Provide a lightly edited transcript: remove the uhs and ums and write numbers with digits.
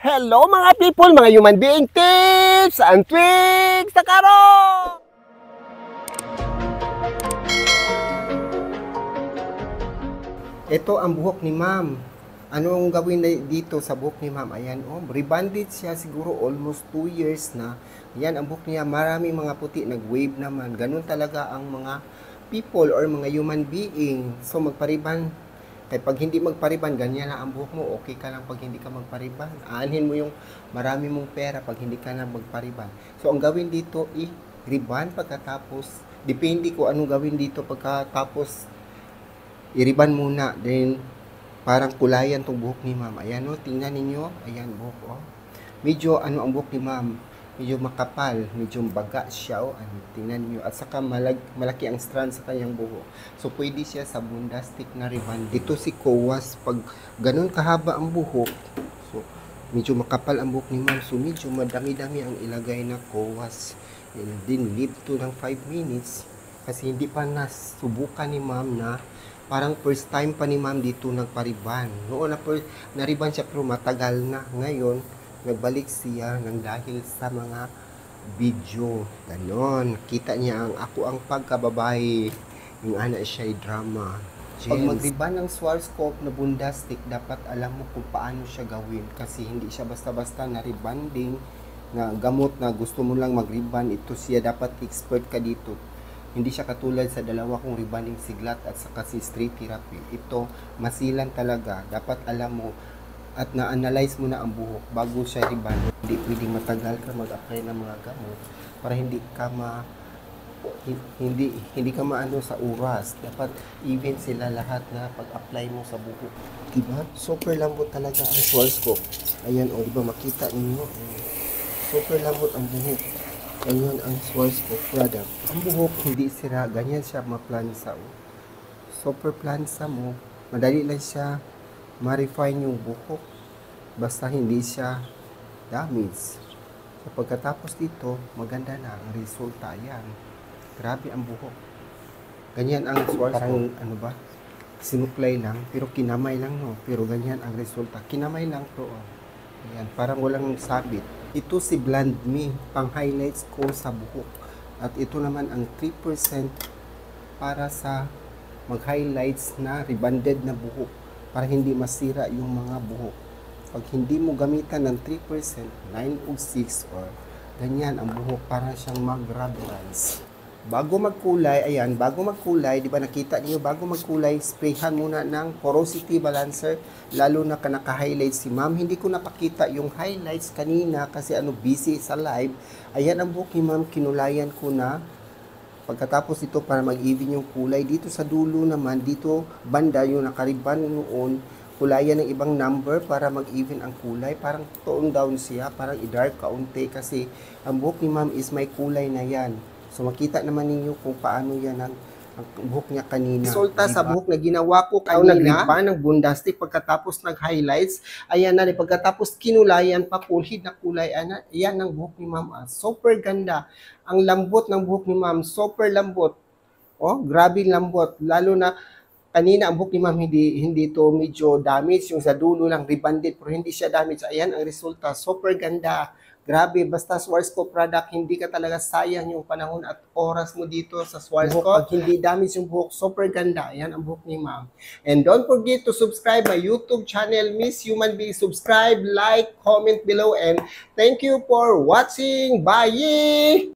Hello mga people, mga human being tips and tricks sa karon! Ito ang buhok ni ma'am. Anong gawin dito sa buhok ni ma'am? Ayan, oh, rebonded siya siguro almost 2 years na. Ayan, ang buhok niya, maraming mga puti, nag-wave naman. Ganun talaga ang mga people or mga human being. So, magpariban. Kaya pag hindi magpariban, ganyan na ang buhok mo, okay ka lang pag hindi ka magpariban. Aanhin mo yung marami mong pera pag hindi ka na magpariban. So, ang gawin dito, i-riban pagkatapos. Depende ko anong gawin dito pagkatapos. I-riban muna. Then, parang kulayan tong buhok ni ma'am. Ayan o, tingnan ninyo. Ayan, buhok o. Medyo, ano ang buhok ni ma'am? Medyo makapal, medyo baga siya o. Tingnan niyo. At saka malaki ang strand sa kanyang buhok. So, pwede siya sa bundastic na ribbon. Dito si Kowas, pag ganun kahaba ang buhok, so, medyo makapal ang buhok ni ma'am. So, medyo madami-dami ang ilagay na Kowas. And then, leave to ng 5 minutes. Kasi hindi pa nasubukan ni ma'am na parang first time pa ni ma'am dito nagpariban. Noon na nariban siya pero matagal na. Ngayon, nagbalik siya nang dahil sa mga video. Ganon. Kita niya ako ang pagkababae. Yung ana siya ay drama. Pag mag-riban ng Schwarzkopf na bundastic, dapat alam mo kung paano siya gawin. Kasi hindi siya basta-basta na rebanding na gamot na gusto mo lang mag-riban. Ito siya, dapat expert ka dito. Hindi siya katulad sa dalawa kong rebanding siglat at saka si street therapy. Ito, masilan talaga. Dapat alam mo at na-analyze mo na ang buhok bago siya riban. Hindi pwedeng matagal ka mag-apply ng mga gamot para hindi ka maano sa oras. Dapat even sila lahat na pag-apply mo sa buhok. Diba? Super lambot talaga ang Schwarzkopf. Ayan o, diba makita ninyo? Super lambot ang buhok. Ayan ang Schwarzkopf product. Ang buhok hindi sira, ganyan siya maplansa o. Super plansa mo, madali lang siya ma-refine yung buhok basta hindi siya damage. So, pagkatapos dito, maganda na ang resulta. Ayan, grabe ang buhok. Ganyan ang Schwarzkopf. Parang ano ba, sinuklay lang pero kinamay lang, no? Pero ganyan ang resulta, kinamay lang to, oh. Ayan, parang walang sabit. Ito si Blend Me, pang highlights ko sa buhok. At ito naman ang 3% para sa mag-highlights na rebonded na buhok, para hindi masira yung mga buhok. Pag hindi mo gamitan ng 3%, 9 o 6 or ganyan ang buhok, para siyang mag-rubberize. Bago magkulay, ayan, bago magkulay, di ba nakita niyo, bago magkulay, sprayhan muna ng porosity balancer, lalo na naka-highlight si ma'am. Hindi ko napakita yung highlights kanina kasi busy sa live. Ayan ang buhok ni ma'am, kinulayan ko na. Pagkatapos ito, para mag-even yung kulay, dito sa dulo naman, dito banda yung nakariban noon, kulayan ng ibang number para mag-even ang kulay. Parang tone down siya, parang i-dark kaunti kasi ang buhok ni ma'am is may kulay na yan. So makita naman ninyo kung paano yan ang buhok niya kanina. Resulta sa buhok na ginawa ko kanina, nag-riban ng bundastic pagkatapos nag-highlights. Ayan na, pagkatapos kinulayan pa, pulhid na kulay. Ayan ang buhok ni ma'am. Super ganda. Ang lambot ng buhok ni ma'am, super lambot. Oh, grabe lambot. Lalo na kanina ang buhok ni ma'am hindi to medyo damage, yung sa dulo lang rebonded pero hindi siya damage. Ayan ang resulta, super ganda. Grabe, basta Schwarzkopf product, hindi ka talaga sayang yung panahon at oras mo dito sa Schwarzkopf. Pag hindi damage yung buhok, super ganda. Ayan ang buhok ni ma'am. And don't forget to subscribe my YouTube channel, Miss Human Being. Subscribe, like, comment below, and thank you for watching. Bye!